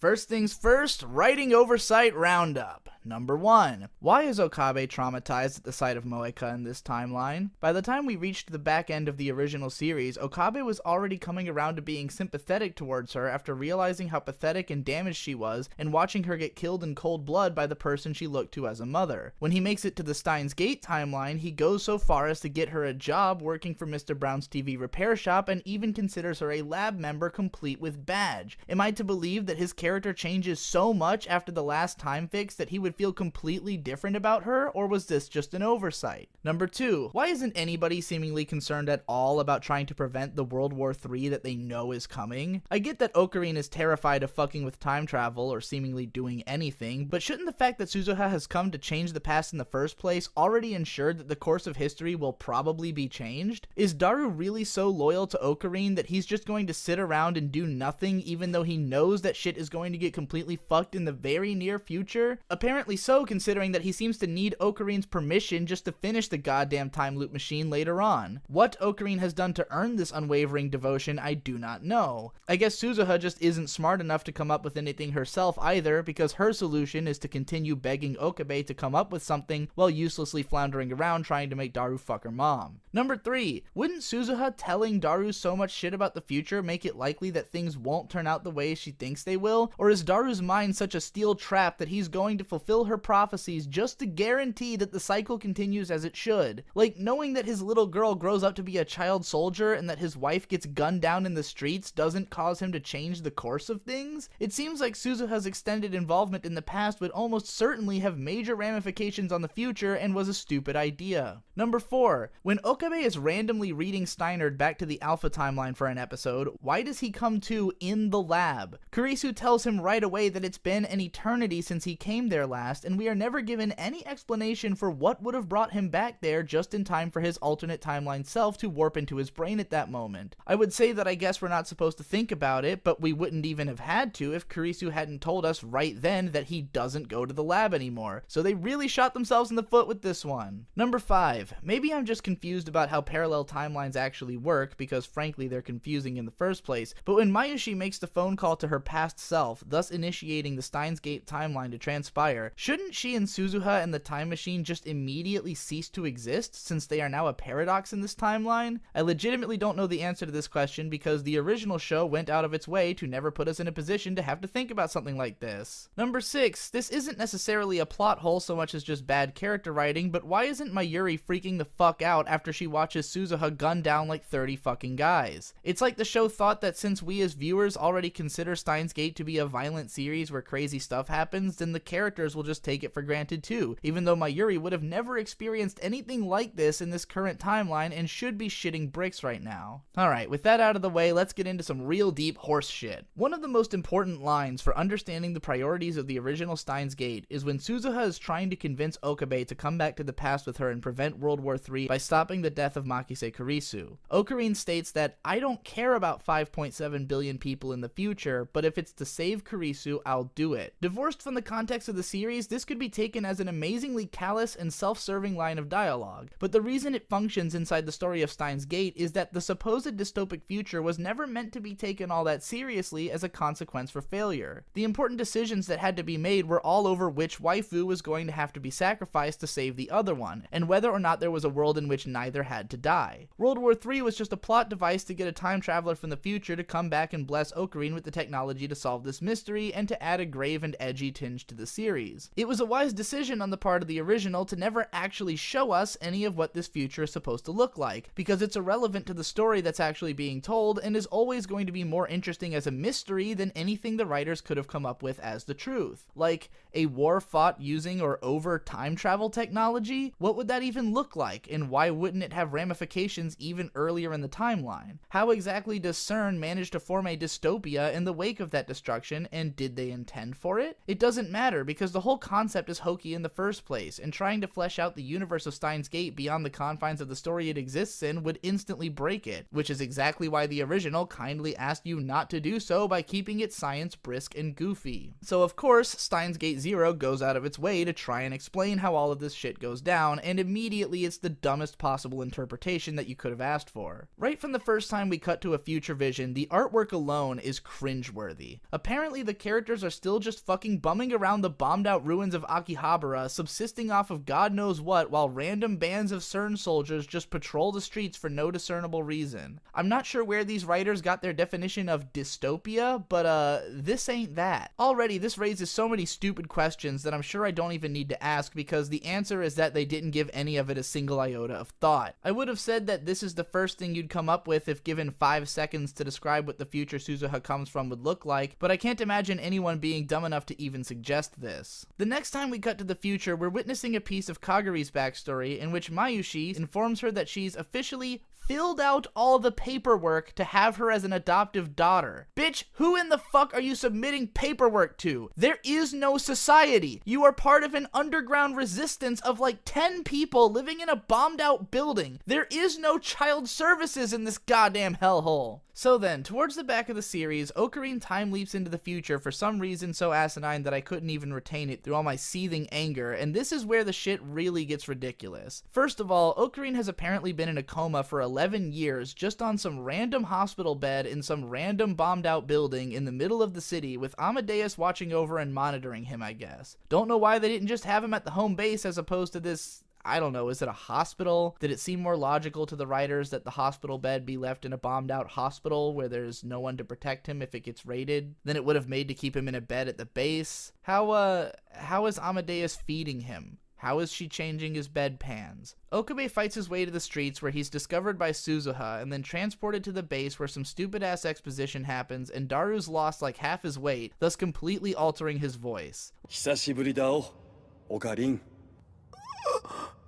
First things first, writing oversight roundup. Number 1. Why is Okabe traumatized at the sight of Moeka in this timeline? By the time we reached the back end of the original series, Okabe was already coming around to being sympathetic towards her after realizing how pathetic and damaged she was and watching her get killed in cold blood by the person she looked to as a mother. When he makes it to the Steins Gate timeline, he goes so far as to get her a job working for Mr. Brown's TV repair shop and even considers her a lab member complete with badge. Am I to believe that his character changes so much after the last time fix that he would feel completely different about her, or was this just an oversight? Number 2. Why isn't anybody seemingly concerned at all about trying to prevent the World War III that they know is coming? I get that Ocarina is terrified of fucking with time travel or seemingly doing anything, but shouldn't the fact that Suzuha has come to change the past in the first place already ensure that the course of history will probably be changed? Is Daru really so loyal to Ocarina that he's just going to sit around and do nothing even though he knows that shit is going to get completely fucked in the very near future? Apparently so, considering that he seems to need Ocarina's permission just to finish the goddamn time loop machine later on. What Ocarina has done to earn this unwavering devotion, I do not know. I guess Suzuha just isn't smart enough to come up with anything herself either, because her solution is to continue begging Okabe to come up with something while uselessly floundering around trying to make Daru fuck her mom. Number 3. Wouldn't Suzuha telling Daru so much shit about the future make it likely that things won't turn out the way she thinks they will? Or is Daru's mind such a steel trap that he's going to fulfill her prophecies just to guarantee that the cycle continues as it should? Like, knowing that his little girl grows up to be a child soldier and that his wife gets gunned down in the streets doesn't cause him to change the course of things? It seems like Suzuha's extended involvement in the past would almost certainly have major ramifications on the future and was a stupid idea. Number 4. When Okabe is randomly reading Steinard back to the Alpha timeline for an episode, why does he come to in the lab? Kurisu tells him right away that it's been an eternity since he came there last, and we are never given any explanation for what would have brought him back there just in time for his alternate timeline self to warp into his brain at that moment. I would say that I guess we're not supposed to think about it, but we wouldn't even have had to if Kurisu hadn't told us right then that he doesn't go to the lab anymore, so they really shot themselves in the foot with this one. Number 5. Maybe I'm just confused about how parallel timelines actually work, because frankly they're confusing in the first place, but when Mayushi makes the phone call to her past self, thus initiating the Steins Gate timeline to transpire, shouldn't she and Suzuha and the time machine just immediately cease to exist since they are now a paradox in this timeline? I legitimately don't know the answer to this question because the original show went out of its way to never put us in a position to have to think about something like this. Number 6. This isn't necessarily a plot hole so much as just bad character writing, but why isn't Mayuri freaking the fuck out after she watches Suzuha gun down like 30 fucking guys? It's like the show thought that since we as viewers already consider Steins Gate to be a violent series where crazy stuff happens, then the characters will just take it for granted too, even though Mayuri would have never experienced anything like this in this current timeline and should be shitting bricks right now. Alright, with that out of the way, let's get into some real deep horse shit. One of the most important lines for understanding the priorities of the original Steins Gate is when Suzuha is trying to convince Okabe to come back to the past with her and prevent World War III by stopping the death of Makise Kurisu. Ocarina states that, "I don't care about 5.7 billion people in the future, but if it's to save Kurisu, I'll do it." Divorced from the context of the series, this could be taken as an amazingly callous and self-serving line of dialogue, but the reason it functions inside the story of Steins Gate is that the supposed dystopic future was never meant to be taken all that seriously as a consequence for failure. The important decisions that had to be made were all over which waifu was going to have to be sacrificed to save the other one, and whether or not there was a world in which neither had to die. World War III was just a plot device to get a time traveler from the future to come back and bless Ocarina with the technology to solve this mystery and to add a grave and edgy tinge to the series. It was a wise decision on the part of the original to never actually show us any of what this future is supposed to look like, because it's irrelevant to the story that's actually being told and is always going to be more interesting as a mystery than anything the writers could have come up with as the truth. Like, a war fought using or over time travel technology? What would that even look like, and why wouldn't it have ramifications even earlier in the timeline? How exactly does CERN manage to form a dystopia in the wake of that destruction, and did they intend for it? It doesn't matter, because the whole concept is hokey in the first place, and trying to flesh out the universe of Steins Gate beyond the confines of the story it exists in would instantly break it, which is exactly why the original kindly asked you not to do so by keeping its science brisk and goofy. So of course, Steins Gate Zero goes out of its way to try and explain how all of this shit goes down, and immediately it's the dumbest possible interpretation that you could have asked for. Right from the first time we cut to a future vision, the artwork alone is cringeworthy. Apparently the characters are still just fucking bumming around the bombed out ruins of Akihabara, subsisting off of God knows what, while random bands of CERN soldiers just patrol the streets for no discernible reason. I'm not sure where these writers got their definition of dystopia, but this ain't that. Already, this raises so many stupid questions that I'm sure I don't even need to ask, because the answer is that they didn't give any of it a single iota of thought. I would have said that this is the first thing you'd come up with if given 5 seconds to describe what the future Suzuha comes from would look like, but I can't imagine anyone being dumb enough to even suggest this. The next time we cut to the future, we're witnessing a piece of Kaguri's backstory in which Mayushi informs her that she's officially filled out all the paperwork to have her as an adoptive daughter. Bitch, who in the fuck are you submitting paperwork to? There is no society. You are part of an underground resistance of like 10 people living in a bombed out building. There is no child services in this goddamn hellhole. So then, towards the back of the series, Ocarine time leaps into the future for some reason so asinine that I couldn't even retain it through all my seething anger, and this is where the shit really gets ridiculous. First of all, Ocarine has apparently been in a coma for 11 years just on some random hospital bed in some random bombed out building in the middle of the city with Amadeus watching over and monitoring him, I guess. Don't know why they didn't just have him at the home base as opposed to this, I don't know, is it a hospital? Did it seem more logical to the writers that the hospital bed be left in a bombed out hospital where there's no one to protect him if it gets raided than it would have made to keep him in a bed at the base? How is Amadeus feeding him? How is she changing his bedpans? Okabe fights his way to the streets where he's discovered by Suzuha and then transported to the base where some stupid ass exposition happens and Daru's lost like half his weight, thus completely altering his voice.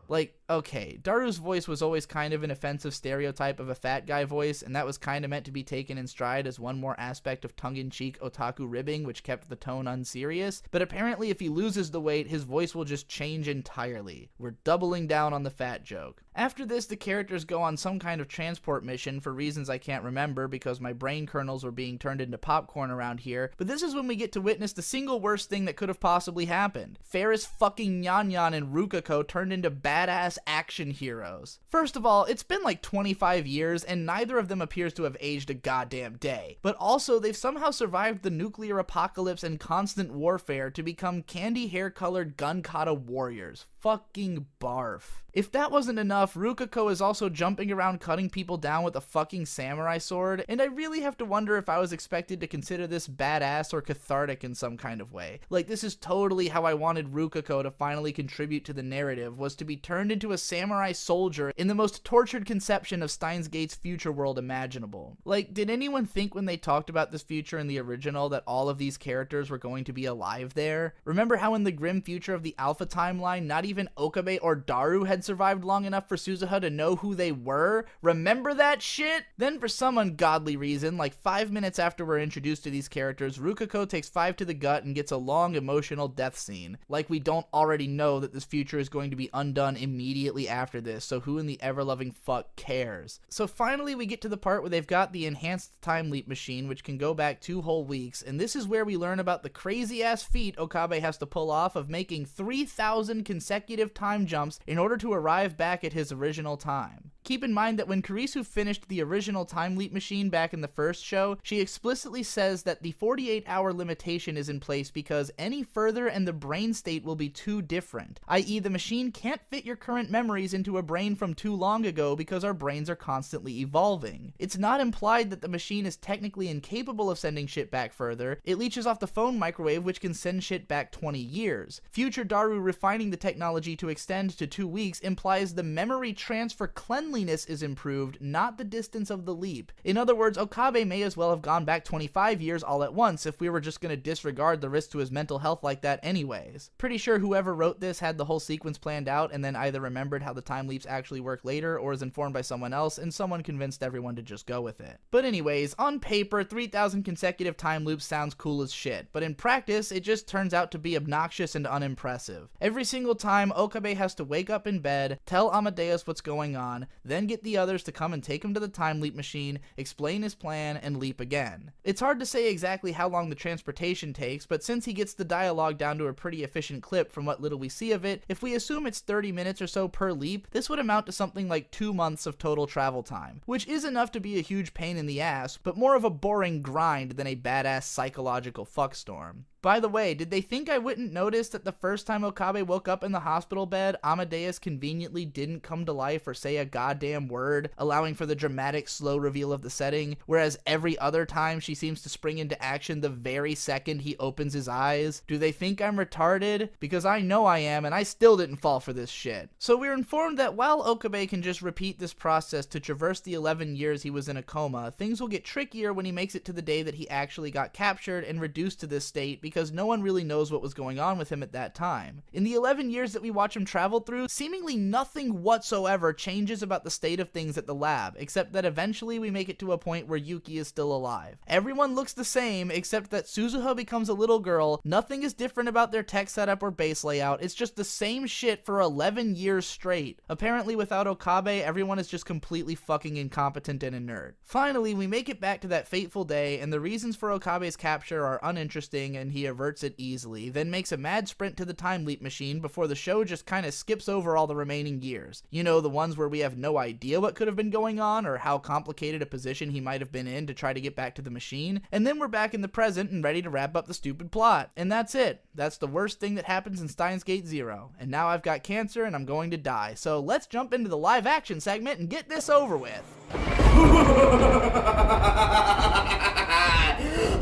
Like, okay, Daru's voice was always kind of an offensive stereotype of a fat guy voice, and that was kind of meant to be taken in stride as one more aspect of tongue-in-cheek otaku ribbing, which kept the tone unserious, but apparently if he loses the weight, his voice will just change entirely. We're doubling down on the fat joke. After this, the characters go on some kind of transport mission for reasons I can't remember because my brain kernels were being turned into popcorn around here, but this is when we get to witness the single worst thing that could have possibly happened. Ferris fucking Nyan and Rukako turned into badass action heroes. First of all, it's been like 25 years and neither of them appears to have aged a goddamn day. But also, they've somehow survived the nuclear apocalypse and constant warfare to become candy hair-colored gun-kata warriors. Fucking barf. If that wasn't enough, Rukako is also jumping around cutting people down with a fucking samurai sword, and I really have to wonder if I was expected to consider this badass or cathartic in some kind of way. Like, this is totally how I wanted Rukako to finally contribute to the narrative, was to be turned into a samurai soldier in the most tortured conception of Steins Gate's future world imaginable. Like, did anyone think when they talked about this future in the original that all of these characters were going to be alive there? Remember how in the grim future of the Alpha timeline, not even Okabe or Daru had survived long enough for Suzuha to know who they were? Remember that shit? Then for some ungodly reason, like 5 minutes after we're introduced to these characters, Rukako takes 5 to the gut and gets a long emotional death scene. Like we don't already know that this future is going to be undone immediately after this, so who in the ever-loving fuck cares? So finally we get to the part where they've got the enhanced time leap machine, which can go back 2 whole weeks, and this is where we learn about the crazy-ass feat Okabe has to pull off of making 3,000 consecutive time jumps in order to arrive back at his original time. Keep in mind that when Kurisu finished the original time leap machine back in the first show, she explicitly says that the 48-hour limitation is in place because any further and the brain state will be too different, i.e. the machine can't fit your current memories into a brain from too long ago because our brains are constantly evolving. It's not implied that the machine is technically incapable of sending shit back further, it leeches off the phone microwave which can send shit back 20 years. Future Daru refining the technology to extend to 2 weeks implies the memory transfer cleanliness cleanliness is improved, not the distance of the leap. In other words, Okabe may as well have gone back 25 years all at once if we were just going to disregard the risk to his mental health like that anyways. Pretty sure whoever wrote this had the whole sequence planned out and then either remembered how the time leaps actually work later or is informed by someone else and someone convinced everyone to just go with it. But anyways, on paper, 3,000 consecutive time loops sounds cool as shit, but in practice, it just turns out to be obnoxious and unimpressive. Every single time, Okabe has to wake up in bed, tell Amadeus what's going on, then get the others to come and take him to the time leap machine, explain his plan, and leap again. It's hard to say exactly how long the transportation takes, but since he gets the dialogue down to a pretty efficient clip from what little we see of it, if we assume it's 30 minutes or so per leap, this would amount to something like 2 months of total travel time, which is enough to be a huge pain in the ass, but more of a boring grind than a badass psychological fuckstorm. By the way, did they think I wouldn't notice that the first time Okabe woke up in the hospital bed, Amadeus conveniently didn't come to life or say a goddamn word, allowing for the dramatic slow reveal of the setting, whereas every other time she seems to spring into action the very second he opens his eyes? Do they think I'm retarded? Because I know I am, and I still didn't fall for this shit. So we're informed that while Okabe can just repeat this process to traverse the 11 years he was in a coma, things will get trickier when he makes it to the day that he actually got captured and reduced to this state because no one really knows what was going on with him at that time. In the 11 years that we watch him travel through, seemingly nothing whatsoever changes about the state of things at the lab, except that eventually we make it to a point where Yuki is still alive. Everyone looks the same, except that Suzuha becomes a little girl, nothing is different about their tech setup or base layout, it's just the same shit for 11 years straight. Apparently without Okabe, everyone is just completely fucking incompetent and inert. Finally, we make it back to that fateful day, and the reasons for Okabe's capture are uninteresting and he averts it easily, then makes a mad sprint to the time leap machine before the show just kinda skips over all the remaining years. You know, the ones where we have no idea what could have been going on or how complicated a position he might have been in to try to get back to the machine, and then we're back in the present and ready to wrap up the stupid plot. And that's it. That's the worst thing that happens in Steins Gate Zero. And now I've got cancer and I'm going to die. So let's jump into the live action segment and get this over with.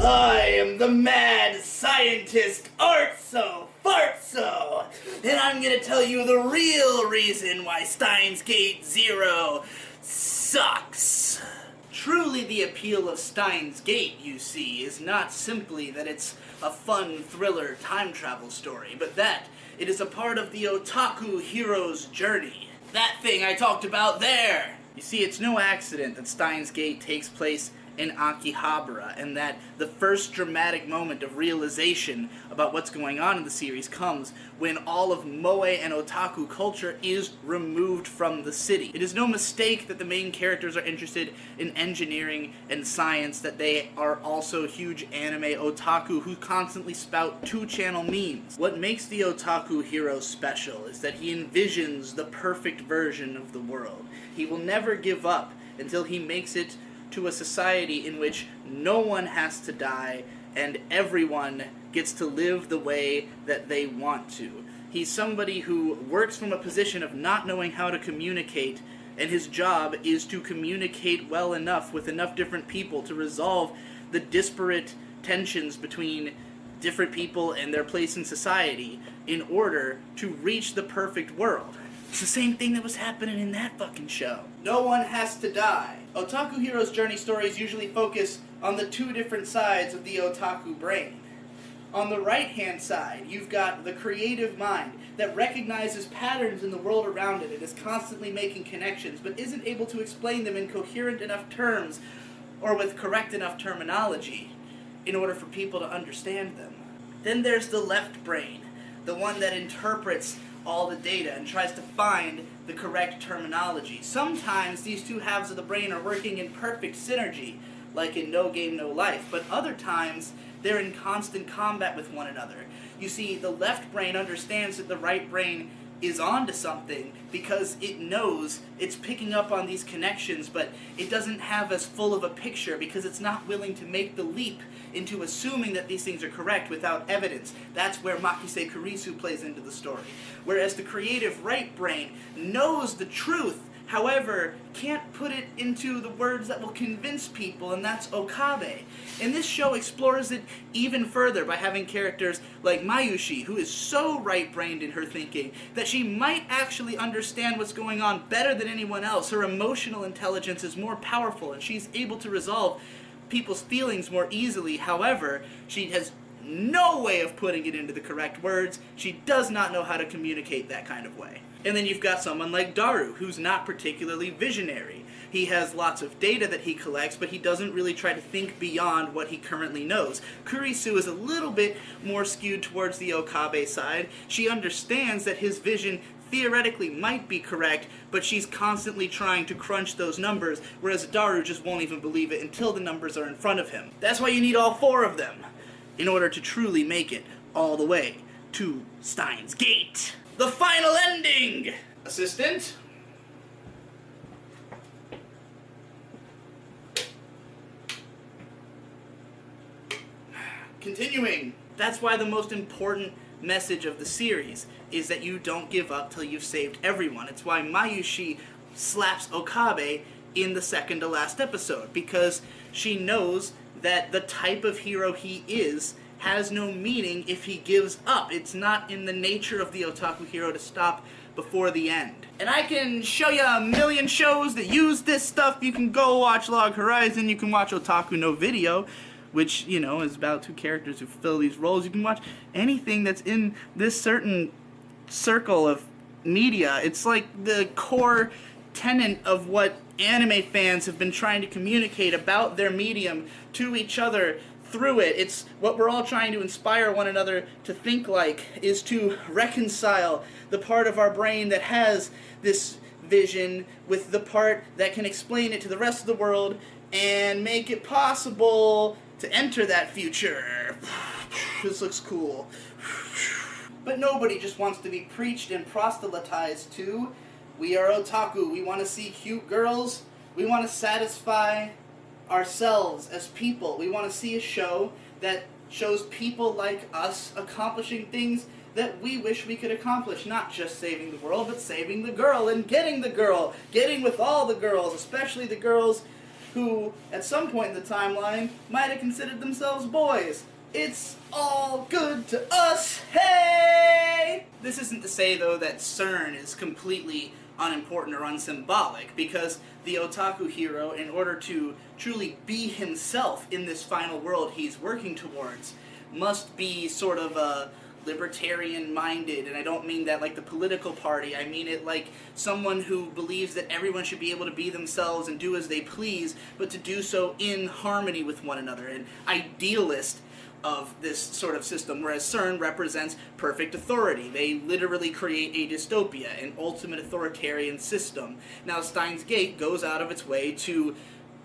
I am the mad scientist Artso Fartso, and I'm gonna tell you the real reason why Steins Gate Zero sucks. Truly the appeal of Steins Gate, you see, is not simply that it's a fun thriller time travel story, but that it is a part of the otaku hero's journey. That thing I talked about there! You see, it's no accident that Steins Gate takes place in Akihabara, and that the first dramatic moment of realization about what's going on in the series comes when all of moe and otaku culture is removed from the city. It is no mistake that the main characters are interested in engineering and science, that they are also huge anime otaku who constantly spout 2-channel memes. What makes the otaku hero special is that he envisions the perfect version of the world. He will never give up until he makes it to a society in which no one has to die and everyone gets to live the way that they want to. He's somebody who works from a position of not knowing how to communicate, and his job is to communicate well enough with enough different people to resolve the disparate tensions between different people and their place in society in order to reach the perfect world. It's the same thing that was happening in that fucking show. No one has to die. Otaku heroes' journey stories usually focus on the 2 different sides of the otaku brain. On the right-hand side, you've got the creative mind that recognizes patterns in the world around it and is constantly making connections, but isn't able to explain them in coherent enough terms or with correct enough terminology in order for people to understand them. Then there's the left brain, the one that interprets all the data and tries to find the correct terminology. Sometimes these 2 halves of the brain are working in perfect synergy, like in No Game No Life, but other times they're in constant combat with one another. You see, the left brain understands that the right brain is onto something because it knows it's picking up on these connections, but it doesn't have as full of a picture because it's not willing to make the leap into assuming that these things are correct without evidence. That's where Makise Kurisu plays into the story. Whereas the creative right brain knows the truth, however, can't put it into the words that will convince people, and that's Okabe. And this show explores it even further by having characters like Mayushi, who is so right-brained in her thinking that she might actually understand what's going on better than anyone else. Her emotional intelligence is more powerful, and she's able to resolve people's feelings more easily. However, she has no way of putting it into the correct words. She does not know how to communicate that kind of way. And then you've got someone like Daru, who's not particularly visionary. He has lots of data that he collects, but he doesn't really try to think beyond what he currently knows. Kurisu is a little bit more skewed towards the Okabe side. She understands that his vision theoretically might be correct, but she's constantly trying to crunch those numbers, whereas Daru just won't even believe it until the numbers are in front of him. That's why you need all four of them, in order to truly make it all the way to Steins Gate. The final ending! Assistant? Continuing. That's why the most important message of the series is that you don't give up till you've saved everyone. It's why Mayushi slaps Okabe in the second to last episode, because she knows that the type of hero he is has no meaning if he gives up. It's not in the nature of the otaku hero to stop before the end. And I can show you a million shows that use this stuff. You can go watch Log Horizon, you can watch Otaku no Video, which, you know, is about two characters who fill these roles. You can watch anything that's in this certain circle of media. It's like the core tenet of what anime fans have been trying to communicate about their medium to each other through it. It's what we're all trying to inspire one another to think like, is to reconcile the part of our brain that has this vision with the part that can explain it to the rest of the world and make it possible to enter that future. This looks cool. But nobody just wants to be preached and proselytized to. We are otaku. We want to see cute girls. We want to satisfy ourselves as people. We want to see a show that shows people like us accomplishing things that we wish we could accomplish. Not just saving the world, but saving the girl and getting the girl. Getting with all the girls, especially the girls who, at some point in the timeline, might have considered themselves boys. It's all good to us, hey! This isn't to say, though, that CERN is completely unimportant or unsymbolic, because the otaku hero, in order to truly be himself in this final world he's working towards, must be sort of a libertarian-minded, and I don't mean that like the political party, I mean it like someone who believes that everyone should be able to be themselves and do as they please, but to do so in harmony with one another, an idealist of this sort of system, whereas CERN represents perfect authority. They literally create a dystopia, an ultimate authoritarian system. Now, Steins Gate goes out of its way to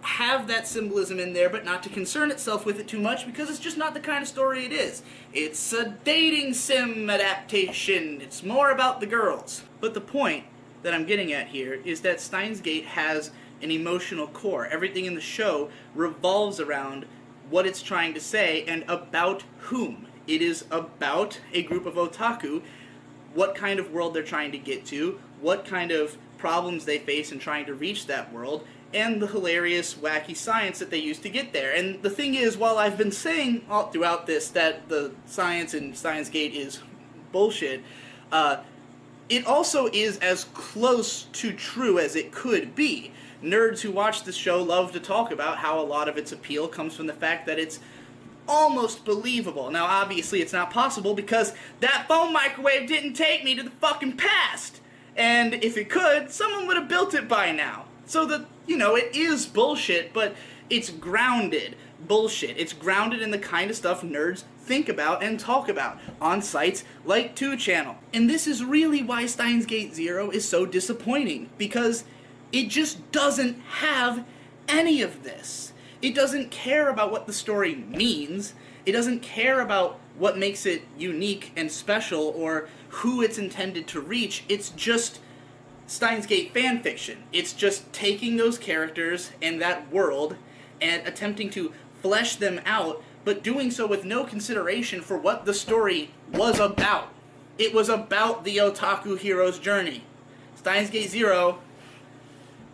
have that symbolism in there, but not to concern itself with it too much, because it's just not the kind of story it is. It's a dating sim adaptation. It's more about the girls. But the point that I'm getting at here is that Steins Gate has an emotional core. Everything in the show revolves around what it's trying to say, and about whom. It is about a group of otaku, what kind of world they're trying to get to, what kind of problems they face in trying to reach that world, and the hilarious, wacky science that they use to get there. And the thing is, while I've been saying all throughout this that the science in Steins Gate is bullshit, it also is as close to true as it could be. Nerds who watch the show love to talk about how a lot of its appeal comes from the fact that it's almost believable. Now, obviously, it's not possible because that phone microwave didn't take me to the fucking past. And if it could, someone would have built it by now. So that, you know, it is bullshit, but it's grounded bullshit. It's grounded in the kind of stuff nerds think about and talk about on sites like 2channel. And this is really why Steins Gate Zero is so disappointing, because it just doesn't have any of this. It doesn't care about what the story means. It doesn't care about what makes it unique and special or who it's intended to reach. It's just Steins Gate fanfiction. It's just taking those characters and that world and attempting to flesh them out, but doing so with no consideration for what the story was about. It was about the otaku hero's journey. Steins Gate Zero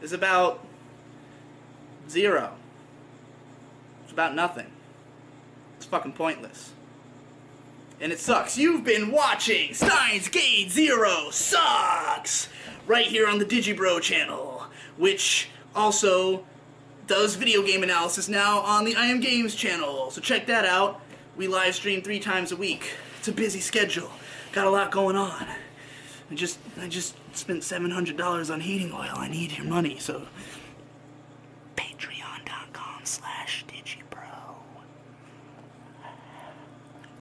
is about zero. It's about nothing. It's fucking pointless. And it sucks. You've been watching Steins Gate Zero Sucks! Right here on the Digibro channel, which also does video game analysis now on the I Am Games channel. So check that out. We live stream 3 times a week. It's a busy schedule. Got a lot going on. I just spent $700 on heating oil. I need your money, so